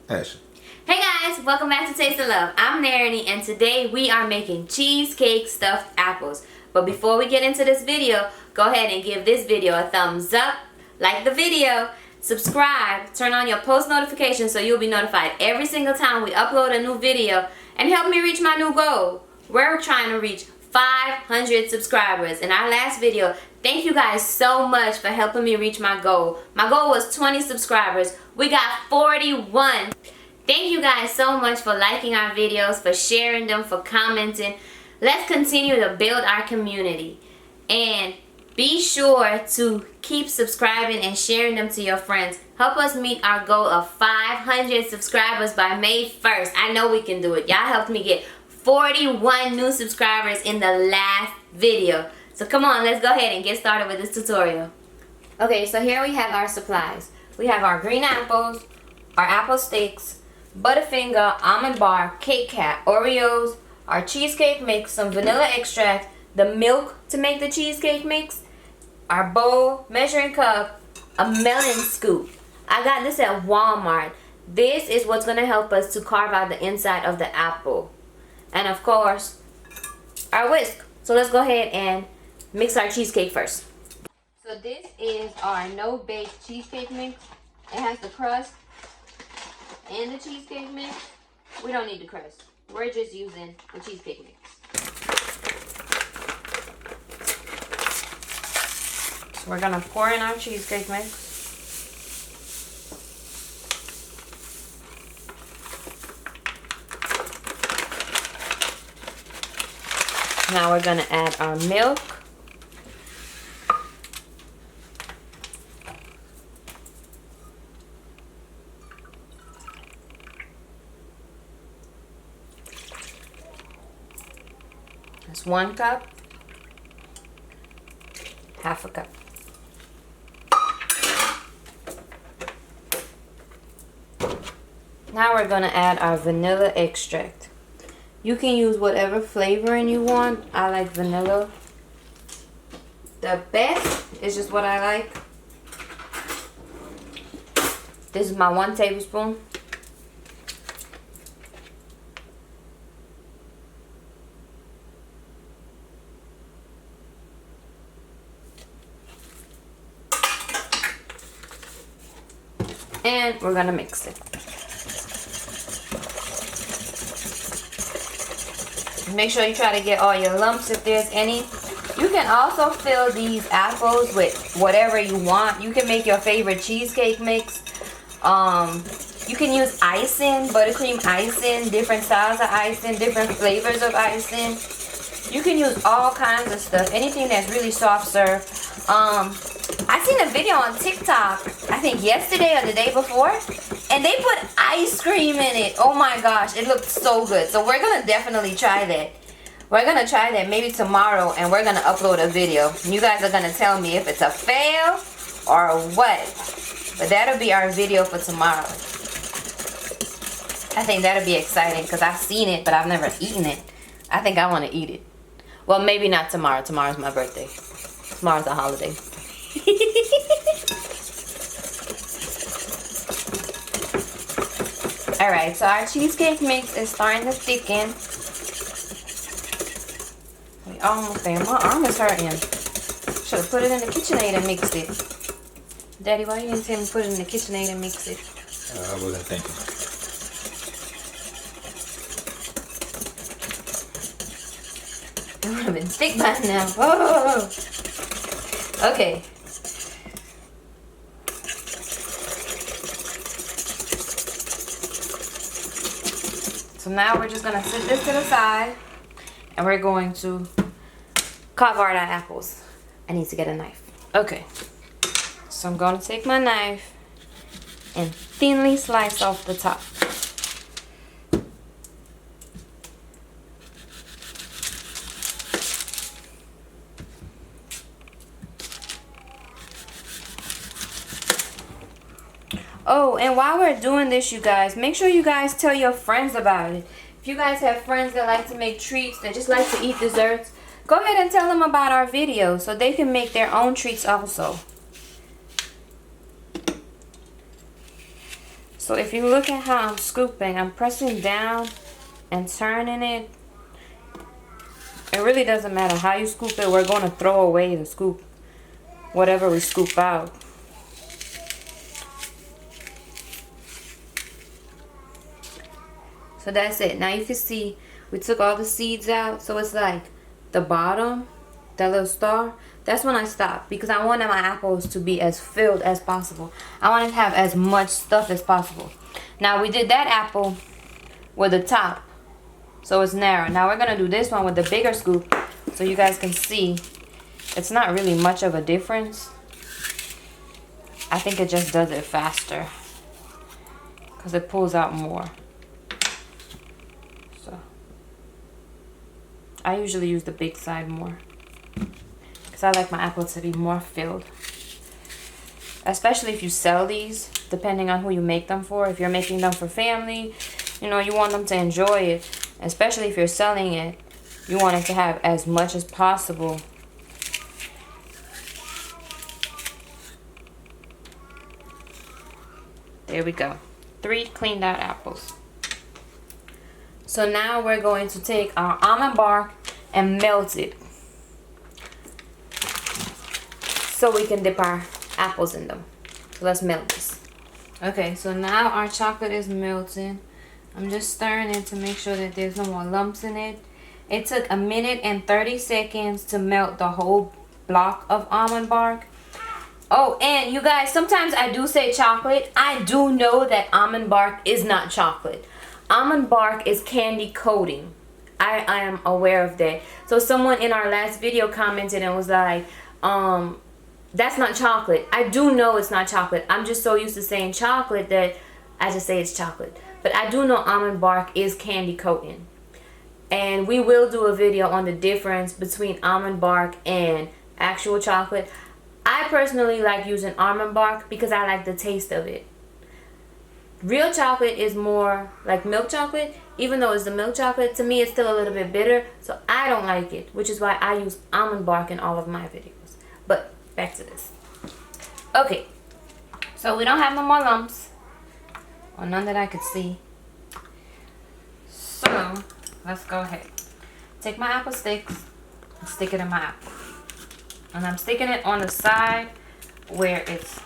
Action. Hey guys, welcome back to Taste of Love. I'm Narity and today we are making cheesecake stuffed apples. But before we get into this video, go ahead and give this video a thumbs up, like the video, subscribe, turn on your post notifications so you'll be notified every single time we upload a new video, and help me reach my new goal. We're trying to reach 500 subscribers in our last video. Thank you guys so much for helping me reach my goal. My goal was 20 subscribers. We got 41. Thank you guys so much for liking our videos, for sharing them, for commenting. Let's continue to build our community. And be sure to keep subscribing and sharing them to your friends. Help us meet our goal of 500 subscribers by May 1st. I know we can do it. Y'all helped me get 41 new subscribers in the last video. So come on, let's go ahead and get started with this tutorial. Okay, so here we have our supplies. We have our green apples, our apple sticks, Butterfinger, almond bar, Kit Kat, Oreos, our cheesecake mix, some vanilla extract, the milk to make the cheesecake mix, our bowl, measuring cup, a melon scoop. I got this at Walmart. This is what's going to help us to carve out the inside of the apple. And of course, our whisk. So let's go ahead and mix our cheesecake first. So this is our no-bake cheesecake mix. It has the crust and the cheesecake mix. We don't need the crust. We're just using the cheesecake mix. So we're gonna pour in our cheesecake mix. Now we're gonna add our milk. That's 1 cup, half a cup. Now we're gonna add our vanilla extract. You can use whatever flavoring you want. I like vanilla. The best is just what I like. This is my 1 tablespoon. And we're gonna mix it. Make sure you try to get all your lumps if there's any. You can also fill these apples with whatever you want. You can make your favorite cheesecake mix. You can use icing, buttercream icing, different styles of icing, different flavors of icing. You can use all kinds of stuff. Anything that's really soft serve. I seen a video on TikTok, I think yesterday or the day before, and they put ice cream in it. Oh my gosh, it looked so good. So we're gonna definitely try that. We're gonna try that maybe tomorrow, and we're gonna upload a video. You guys are gonna tell me if it's a fail or what. But that'll be our video for tomorrow. I think that'll be exciting because I've seen it, but I've never eaten it. I think I want to eat it. Well, maybe not tomorrow. Tomorrow's my birthday. Tomorrow's a holiday. Alright, so our cheesecake mix is starting to thicken. We almost there. My arm is hurting. Should have put it in the KitchenAid and mixed it. Daddy, why you didn't tell me to put it in the KitchenAid and mix it? I wasn't thinking. It would have been thick by now. Oh. Okay. So now we're just going to set this to the side, and we're going to carve our apples. I need to get a knife. Okay. So I'm going to take my knife and thinly slice off the top. Oh, and while we're doing this, you guys, make sure you guys tell your friends about it. If you guys have friends that like to make treats, that just like to eat desserts, go ahead and tell them about our video so they can make their own treats also. So if you look at how I'm scooping, I'm pressing down and turning it. It really doesn't matter how you scoop it. We're going to throw away the scoop, whatever we scoop out. So that's it. Now you can see we took all the seeds out. So it's like the bottom, that little star. That's when I stopped because I wanted my apples to be as filled as possible. I wanted to have as much stuff as possible. Now we did that apple with the top, so it's narrow. Now we're gonna do this one with the bigger scoop so you guys can see it's not really much of a difference. I think it just does it faster because it pulls out more. So I usually use the big side more because I like my apples to be more filled. Especially if you sell these, depending on who you make them for. If you're making them for family, you know, you want them to enjoy it. Especially if you're selling it, you want it to have as much as possible. There we go. 3 cleaned out apples. So now we're going to take our almond bark and melt it so we can dip our apples in them. So let's melt this. Okay, so now our chocolate is melting. I'm just stirring it to make sure that there's no more lumps in it. It took 1 minute and 30 seconds to melt the whole block of almond bark. Oh, and you guys, sometimes I do say chocolate. I do know that almond bark is not chocolate. Almond bark is candy coating. I am aware of that. So someone in our last video commented and was like, that's not chocolate. I do know it's not chocolate. I'm just so used to saying chocolate that I just say it's chocolate. But I do know almond bark is candy coating. And we will do a video on the difference between almond bark and actual chocolate. I personally like using almond bark because I like the taste of it. Real chocolate is more like milk chocolate. Even though it's the milk chocolate, to me it's still a little bit bitter. So I don't like it, which is why I use almond bark in all of my videos. But back to this. Okay, so we don't have no more lumps, or none that I could see. So let's go ahead. Take my apple sticks and stick it in my apple. And I'm sticking it on the side where it's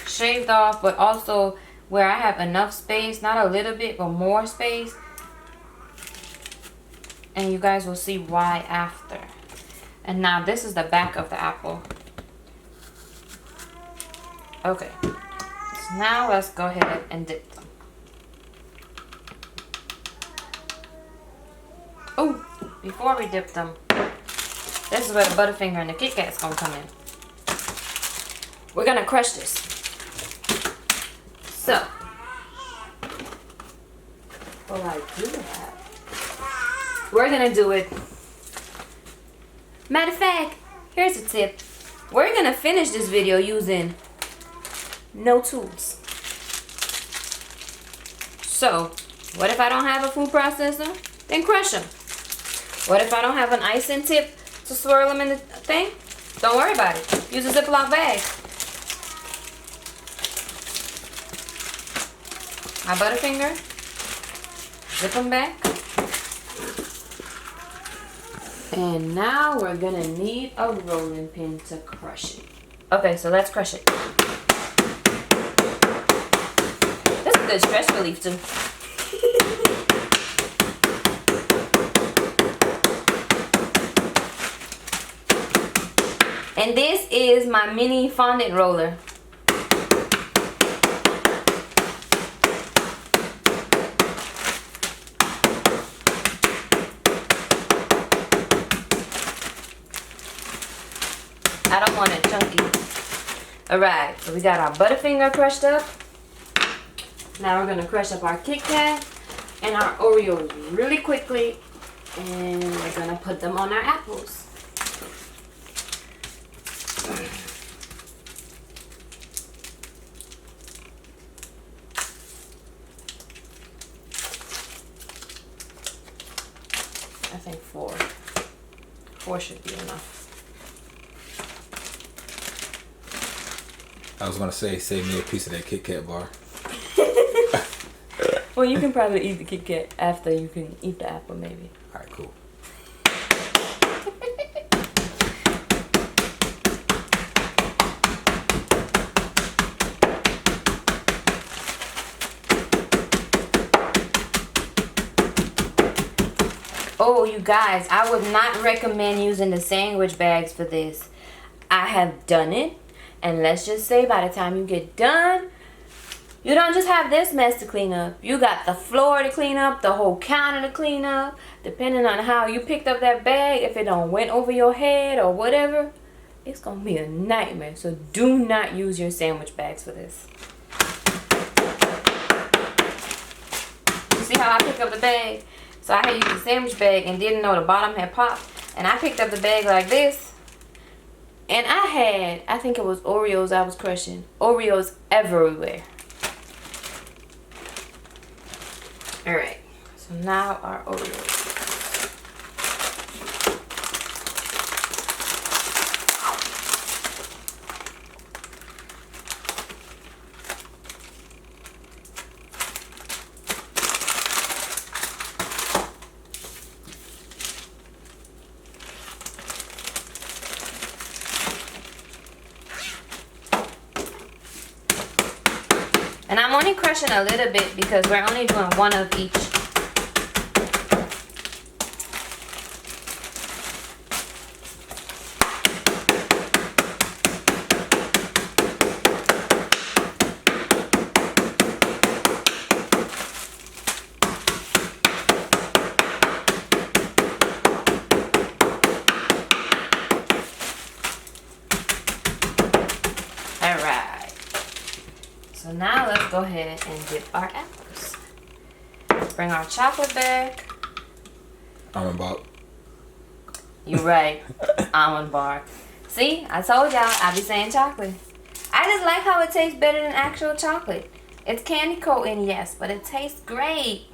shaved off, but also where I have enough space, not a little bit, but more space. And you guys will see why after. And now this is the back of the apple. Okay, so now let's go ahead and dip them. Oh, before we dip them, this is where the Butterfinger and the Kit Kat's gonna come in. We're gonna crush this. So, while I do that, we're gonna do it. Matter of fact, here's a tip. We're gonna finish this video using no tools. So, what if I don't have a food processor? Then crush them. What if I don't have an icing tip to swirl them in the thing? Don't worry about it. Use a Ziploc bag. My Butterfinger. Zip them back. And now we're gonna need a rolling pin to crush it. Okay, so let's crush it. That's a good stress relief too. And this is my mini fondant roller. I don't want it chunky. Alright, so we got our Butterfinger crushed up. Now we're going to crush up our Kit Kat and our Oreos really quickly. And we're going to put them on our apples. I think 4. 4 should be enough. I was gonna say, save me a piece of that Kit Kat bar. Well, you can probably eat the Kit Kat after you can eat the apple, maybe. Alright, cool. Oh, you guys, I would not recommend using the sandwich bags for this. I have done it, and let's just say by the time you get done, you don't just have this mess to clean up. You got the floor to clean up, the whole counter to clean up. Depending on how you picked up that bag, if it don't went over your head or whatever, it's going to be a nightmare. So do not use your sandwich bags for this. You see how I picked up the bag? So I had used the sandwich bag and didn't know the bottom had popped. And I picked up the bag like this. And I think it was Oreos I was crushing. Oreos everywhere. Alright, so now our Oreos. And I'm only crushing a little bit because we're only doing one of each. Alright. So now let's go ahead and dip our apples. Bring our chocolate back. Almond bark. You're right. Almond bark. See, I told y'all I be saying chocolate. I just like how it tastes better than actual chocolate. It's candy coating, yes, but it tastes great.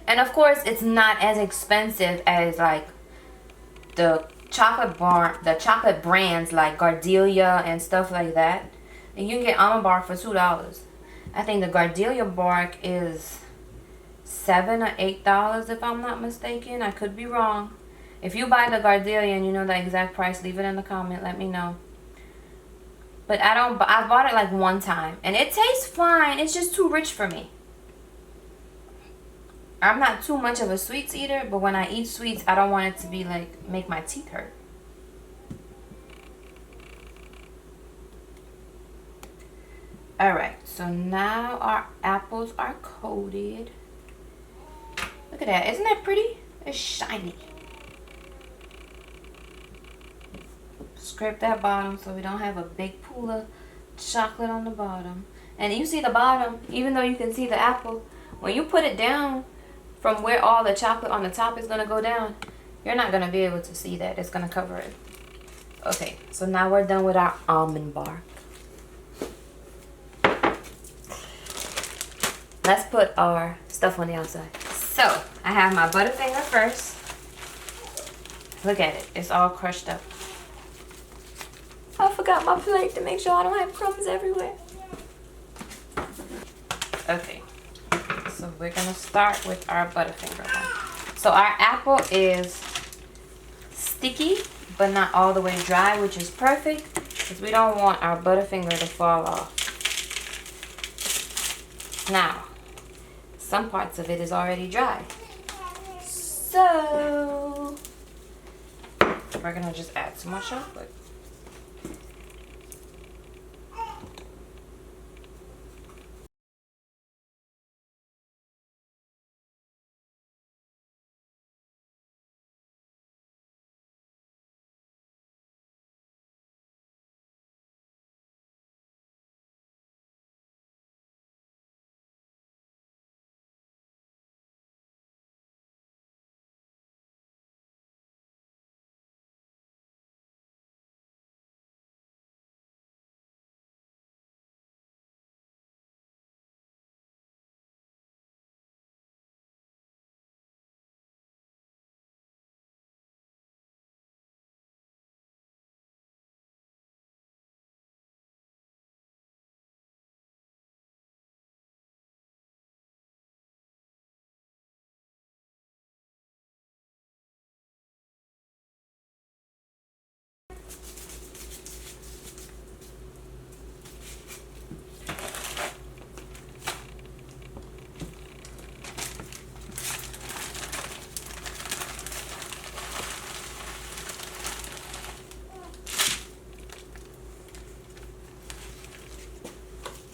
And of course, it's not as expensive as like the chocolate brands like Gardenia and stuff like that. And you can get almond bark for $2. I think the Gardenia bark is $7 or $8 if I'm not mistaken. I could be wrong. If you buy the Gardenia and you know the exact price, leave it in the comment. Let me know. But I bought it like one time and it tastes fine. It's just too rich for me. I'm not too much of a sweets eater, but when I eat sweets, I don't want it to be like make my teeth hurt. Alright, so now our apples are coated. Look at that. Isn't that pretty? It's shiny. Scrape that bottom so we don't have a big pool of chocolate on the bottom. And you see the bottom, even though you can see the apple, when you put it down from where all the chocolate on the top is going to go down, you're not going to be able to see that. It's going to cover it. Okay, so now we're done with our almond bark. Let's put our stuff on the outside. So, I have my Butterfinger first. Look at it. It's all crushed up. I forgot my plate to make sure I don't have crumbs everywhere. Okay. So, we're going to start with our Butterfinger one. So, our apple is sticky, but not all the way dry, which is perfect because we don't want our Butterfinger to fall off. Now, some parts of it is already dry. So, we're going to just add some more chocolate.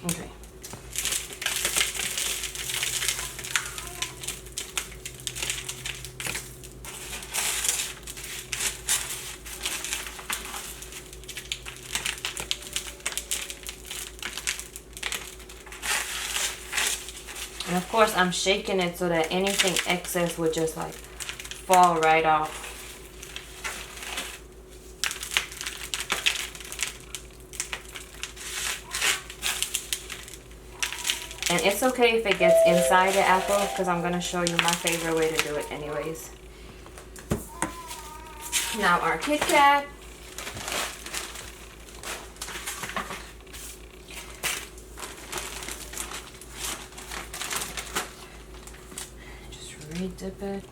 Okay. And of course I'm shaking it so that anything excess would just like fall right off. And it's okay if it gets inside the apple because I'm going to show you my favorite way to do it anyways. Now our Kit Kat. Re-dip it.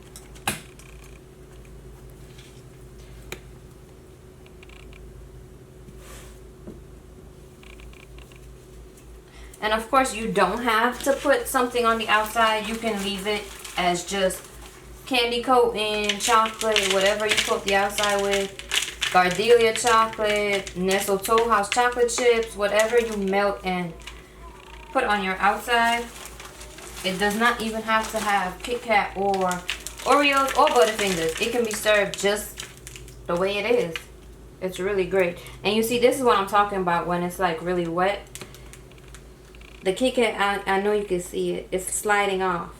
And of course you don't have to put something on the outside. You can leave it as just candy coating, chocolate, whatever you coat the outside with. Gardenia chocolate, Nestle Toll House chocolate chips, whatever you melt and put on your outside. It does not even have to have Kit Kat or Oreos or Butterfingers. It can be served just the way it is. It's really great. And you see, this is what I'm talking about when it's like really wet. The Kit Kat, I know you can see it. It's sliding off.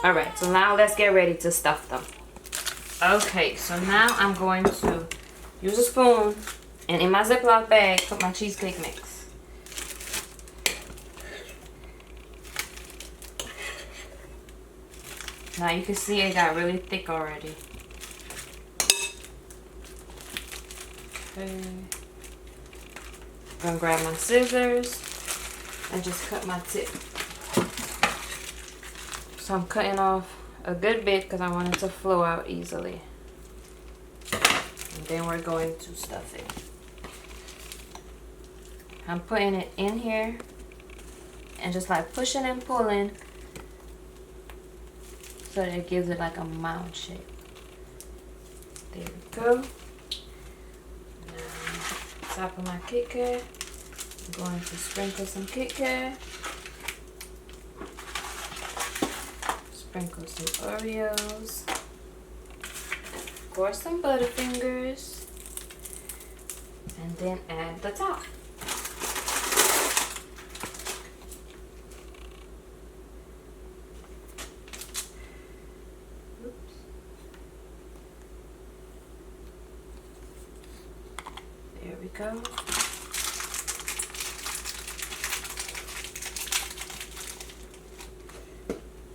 Alright, so now let's get ready to stuff them. Okay, so now I'm going to use a spoon. And in my Ziploc bag, put my cheesecake mix. Now you can see it got really thick already. Okay. I'm gonna grab my scissors and just cut my tip. So I'm cutting off a good bit because I want it to flow out easily. And then we're going to stuff it. I'm putting it in here and just like pushing and pulling so that it gives it like a mound shape. There we go. Now, top of my Kit Kat, I'm going to sprinkle some Kit Kat, sprinkle some Oreos, of course some Butterfingers, and then add the top. There we go.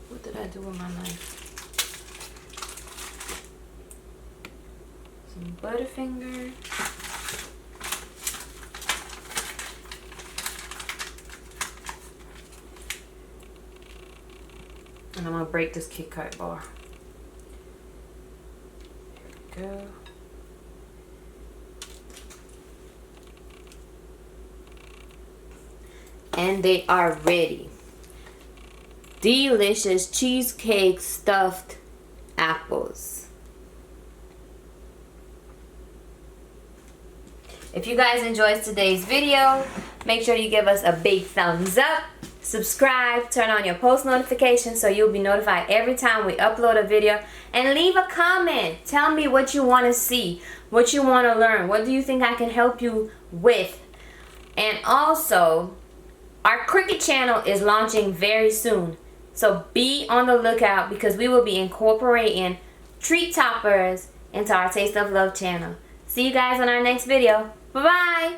What did I do with my knife? Some Butterfinger. And I'm gonna break this Kit Kat bar. There we go. And they are ready. Delicious cheesecake stuffed apples. If you guys enjoyed today's video, make sure you give us a big thumbs up, subscribe, turn on your post notifications so you'll be notified every time we upload a video, and leave a comment. Tell me what you want to see, what you want to learn, what do you think I can help you with. And also, our Cricut channel is launching very soon, so be on the lookout because we will be incorporating treat toppers into our Taste of Love channel. See you guys on our next video. Bye-bye!